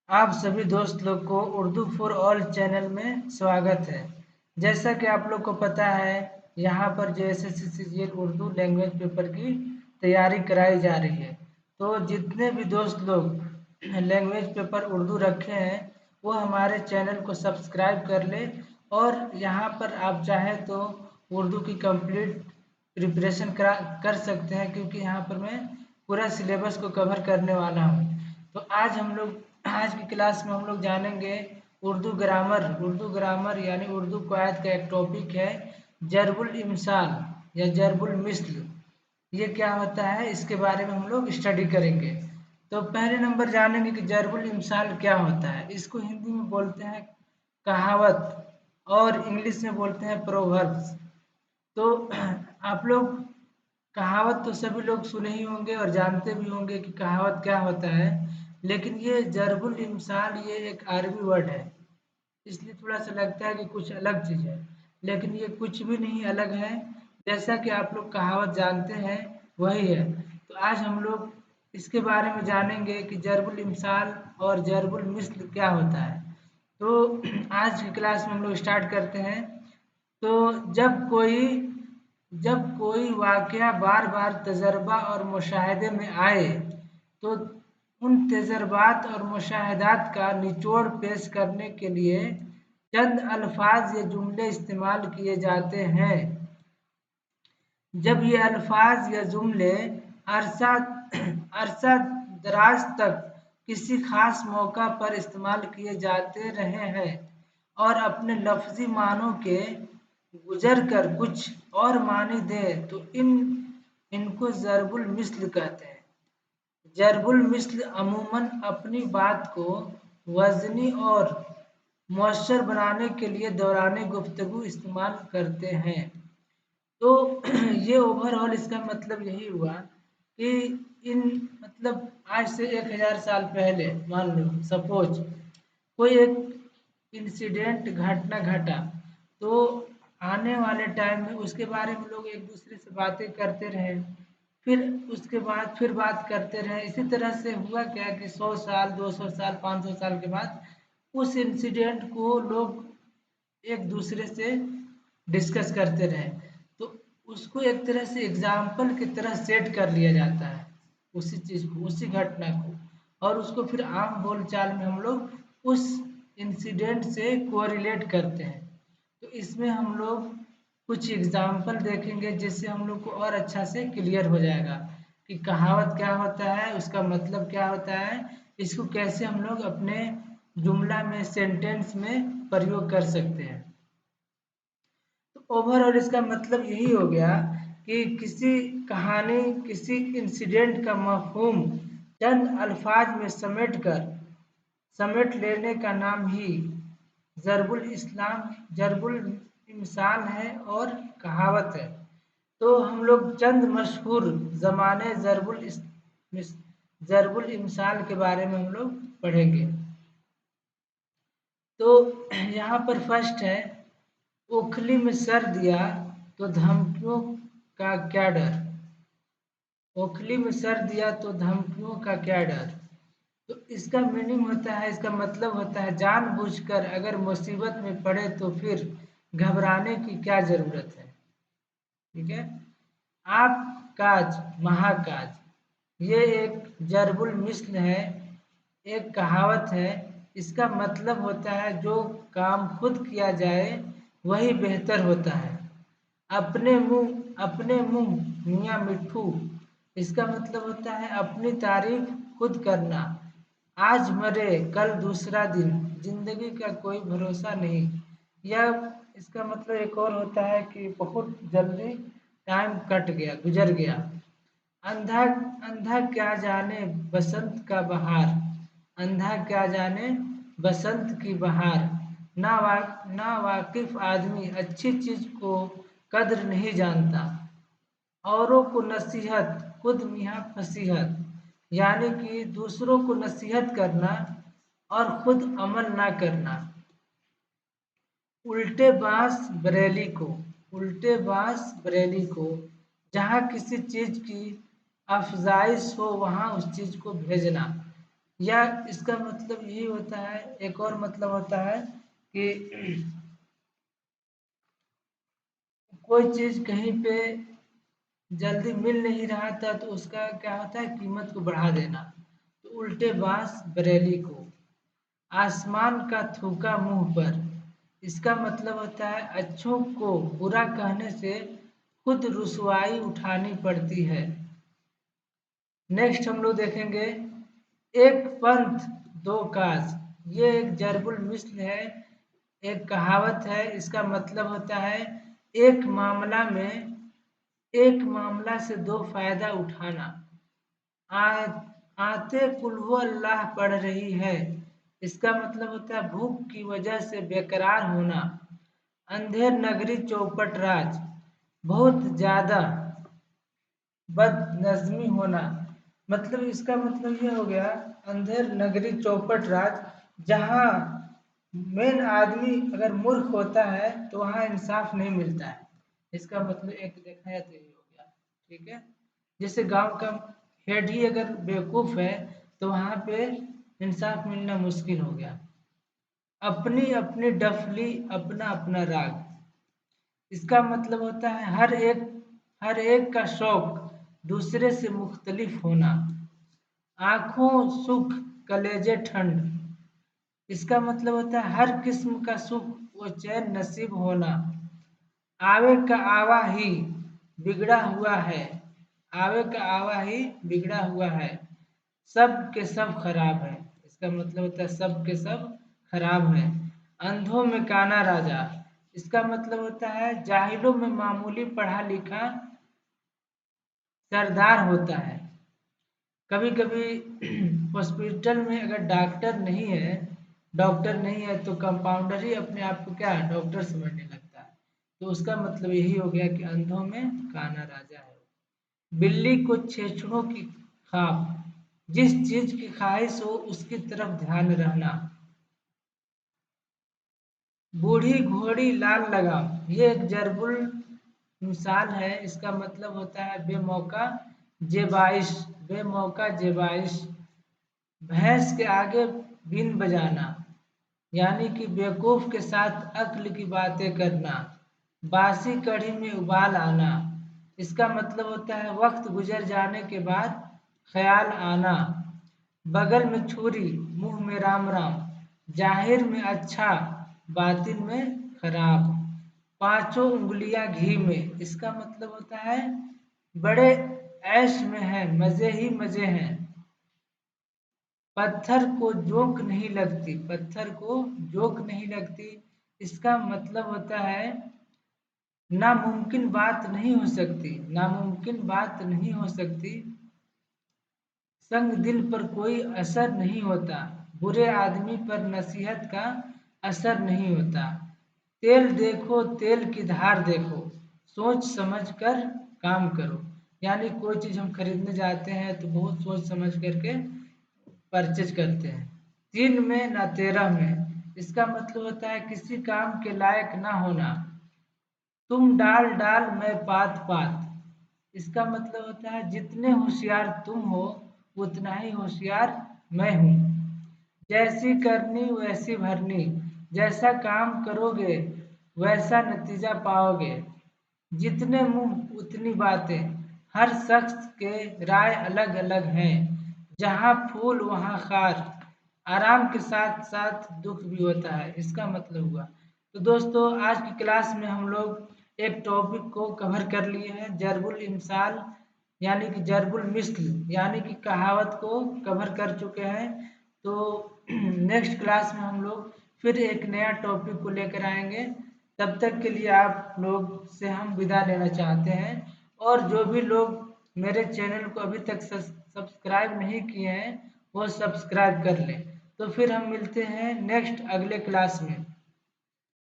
आप सभी दोस्त लोग को उर्दू फॉर ऑल चैनल में स्वागत है। जैसा कि आप लोग को पता है, यहाँ पर जो JSSCCGL उर्दू लैंग्वेज पेपर की तैयारी कराई जा रही है। तो जितने भी दोस्त लोग लैंग्वेज पेपर उर्दू रखे हैं वो हमारे चैनल को सब्सक्राइब कर ले, और यहाँ पर आप चाहें तो उर्दू की कंप्लीट प्रिपरेशन कर सकते हैं, क्योंकि यहाँ पर मैं पूरा सिलेबस को कवर करने वाला हूँ। तो आज की क्लास में हम लोग जानेंगे उर्दू ग्रामर यानी उर्दू क्वायद का एक टॉपिक है, जरबुल इमसाल या जरबुल मिस्ल। ये क्या होता है, इसके बारे में हम लोग स्टडी करेंगे। तो पहले नंबर जानेंगे कि जरबुल इमसाल क्या होता है। इसको हिंदी में बोलते हैं कहावत, और इंग्लिश में बोलते हैं प्रोवर्ब्स। तो आप लोग कहावत तो सभी लोग सुने ही होंगे और जानते भी होंगे कि कहावत क्या होता है, लेकिन ये जरबुल इमसाल ये एक अरबी वर्ड है, इसलिए थोड़ा सा लगता है कि कुछ अलग चीज़ है, लेकिन ये कुछ भी नहीं अलग है। जैसा कि आप लोग कहावत जानते हैं वही है। तो आज हम लोग इसके बारे में जानेंगे कि जरबुल इमसाल और जरबुल मिस्ल क्या होता है। तो आज की क्लास में हम लोग स्टार्ट करते हैं। तो जब कोई वाकया बार बार तजर्बा और मुशाहदे में आए, तो उन तजर्बात और मुशाहदात का निचोड़ पेश करने के लिए चंद अल्फाज या जुमले इस्तेमाल किए जाते हैं। जब ये अल्फाज या जुमले अरसा अरसा दराज तक किसी खास मौका पर इस्तेमाल किए जाते रहे हैं और अपने लफ्जी मानों के गुजर कर कुछ और मानी दे, तो इनको ज़रबुल मिस्ल कहते हैं। ज़रबुल मिस्ल अमूमन अपनी बात को वज़नी और मौसर बनाने के लिए दौरान गुफ्तगू इस्तेमाल करते हैं। तो ये ओवरऑल इसका मतलब यही हुआ कि इन मतलब आज से 1000 साल पहले मान लो सपोज कोई एक इंसिडेंट घटना घटा, तो आने वाले टाइम में उसके बारे में लोग एक दूसरे से बातें करते रहे, फिर उसके बाद फिर बात करते रहे। इसी तरह से हुआ क्या कि 100 साल 200 साल 500 साल के बाद उस इंसिडेंट को लोग एक दूसरे से डिस्कस करते रहे। तो उसको एक तरह से एग्जाम्पल की तरह सेट कर लिया जाता है, उसी चीज़ को, उसी घटना को, और उसको फिर आम बोलचाल में हम लोग उस इंसिडेंट से कोरिलेट करते हैं। तो इसमें हम लोग कुछ एग्जाम्पल देखेंगे जिससे हम लोग को और अच्छा से क्लियर हो जाएगा कि कहावत क्या होता है, उसका मतलब क्या होता है, इसको कैसे हम लोग अपने जुमला में सेंटेंस में प्रयोग कर सकते हैं। तो ओवरऑल इसका मतलब यही हो गया कि किसी कहानी किसी इंसिडेंट का मफहूम चंद अल्फाज में समेट लेने का नाम ही जरबुल इमसाल है और कहावत है। तो हम लोग चंद मशहूर ज़माने जरबुल इमसाल के बारे में हम लोग पढ़ेंगे। तो यहाँ पर फर्स्ट है, ओखली में सर दिया तो धमकियों का क्या डर। ओखली में सर दिया तो धमकियों का क्या डर। तो इसका मीनिंग होता है, इसका मतलब होता है जानबूझकर अगर मुसीबत में पड़े तो फिर घबराने की क्या जरूरत है। ठीक है। आप काज महाकाज ये एक जरबुल मिस्ल है, एक कहावत है। इसका मतलब होता है जो काम खुद किया जाए वही बेहतर होता है। अपने मुंह मियाँ मिट्ठू, इसका मतलब होता है अपनी तारीफ खुद करना। आज मरे कल दूसरा दिन, जिंदगी का कोई भरोसा नहीं। या इसका मतलब एक और होता है कि बहुत जल्दी टाइम कट गया, गुजर गया। अंधा अंधा क्या जाने बसंत का बहार, अंधा क्या जाने बसंत की बहार। ना वाकिफ आदमी अच्छी चीज को कद्र नहीं जानता। औरों को नसीहत खुद मियाँ फसीहत, यानी कि दूसरों को नसीहत करना और खुद अमल ना करना। उल्टे बांस बरेली को, जहाँ किसी चीज की अफजाइश हो वहाँ उस चीज को भेजना। या इसका मतलब यही होता है, एक और मतलब होता है कि कोई चीज कहीं पे जल्दी मिल नहीं रहा था तो उसका क्या होता है, कीमत को बढ़ा देना। तो उल्टे बांस बरेली को, आसमान का थूका मुंह पर, इसका मतलब होता है अच्छों को बुरा कहने से खुद रुसवाई उठानी पड़ती है। नेक्स्ट हम लोग देखेंगे एक पंथ दो काज। ये एक जरबुल मिस्ल है, एक कहावत है। इसका मतलब होता है एक मामला से दो फायदा उठाना। आ, आते कुल्हू अल्लाह पढ़ रही है, इसका मतलब होता है भूख की वजह से बेकरार होना। अंधेर नगरी चौपट राज, बहुत ज्यादा बदनज़मी होना। मतलब इसका मतलब ये हो गया, अंधेर नगरी चौपट राज, जहाँ मेन आदमी अगर मूर्ख होता है तो वहाँ इंसाफ नहीं मिलता है। इसका मतलब एक देखा जाए तो ये हो गया, ठीक है। जैसे गांव का हेड ही अगर बेवकूफ है तो वहाँ पे इंसाफ मिलना मुश्किल हो गया। अपनी अपनी डफली अपना अपना राग, इसका मतलब होता है हर एक का शौक दूसरे से मुख्तलिफ होना। आंखों सुख कलेजे ठंड, इसका मतलब होता है हर किस्म का सुख व चैन नसीब होना। आवे का आवा ही बिगड़ा हुआ है, आवे का आवा ही बिगड़ा हुआ है, सब के सब खराब है। इसका मतलब होता है सब के सब खराब है। अंधों में काना राजा, इसका मतलब होता है जाहिलों में मामूली पढ़ा लिखा सरदार होता है। कभी कभी हॉस्पिटल में अगर डॉक्टर नहीं है तो कंपाउंडर ही अपने आप को क्या डॉक्टर समझने लगता है। तो उसका मतलब यही हो गया कि अंधों में काना राजा है। बिल्ली को छेछड़ों की खाप, जिस चीज की ख्वाहिश हो उसकी तरफ ध्यान रहना। बूढ़ी घोड़ी लाल लगाम, ये एक जरबुल मिसाल है। इसका मतलब होता है बेमौका जेबाइश, बेमौका जेबाइश। भैंस के आगे बीन बजाना, यानी कि बेवकूफ के साथ अक्ल की बातें करना। बासी कढ़ी में उबाल आना, इसका मतलब होता है वक्त गुजर जाने के बाद ख्याल आना। बगल में छुरी मुंह में राम राम, जाहिर में अच्छा बातिन में खराब। पांचों उंगलियां घी में, इसका मतलब होता है बड़े ऐश में है, मजे ही मजे हैं। पत्थर को जोक नहीं लगती, इसका मतलब होता है नामुमकिन बात नहीं हो सकती। संग दिल पर कोई असर नहीं होता, बुरे आदमी पर नसीहत का असर नहीं होता। तेल देखो तेल की धार देखो, सोच समझ कर काम करो। यानी कोई चीज हम खरीदने जाते हैं तो बहुत सोच समझ करके परचेज करते हैं। 3 में ना 13 में, इसका मतलब होता है किसी काम के लायक ना होना। तुम डाल डाल मैं पात पात, इसका मतलब होता है जितने होशियार तुम हो उतना ही होशियार मैं हूँ। जैसी करनी वैसी भरनी, जैसा काम करोगे वैसा नतीजा पाओगे। जितने मुंह उतनी बातें, हर शख्स के राय अलग अलग हैं। जहाँ फूल वहाँ खार, आराम के साथ साथ दुख भी होता है। इसका मतलब हुआ। तो दोस्तों आज की क्लास में हम लोग एक टॉपिक को कवर कर लिए हैं, जरबुल इमसाल यानी कि जरबुल मिस्ल यानी कि कहावत को कवर कर चुके हैं। तो नेक्स्ट क्लास में हम लोग फिर एक नया टॉपिक को लेकर आएंगे। तब तक के लिए आप लोग से हम विदा लेना चाहते हैं। और जो भी लोग मेरे चैनल को अभी तक सब्सक्राइब नहीं किए हैं वो सब्सक्राइब कर लें। तो फिर हम मिलते हैं नेक्स्ट अगले क्लास में।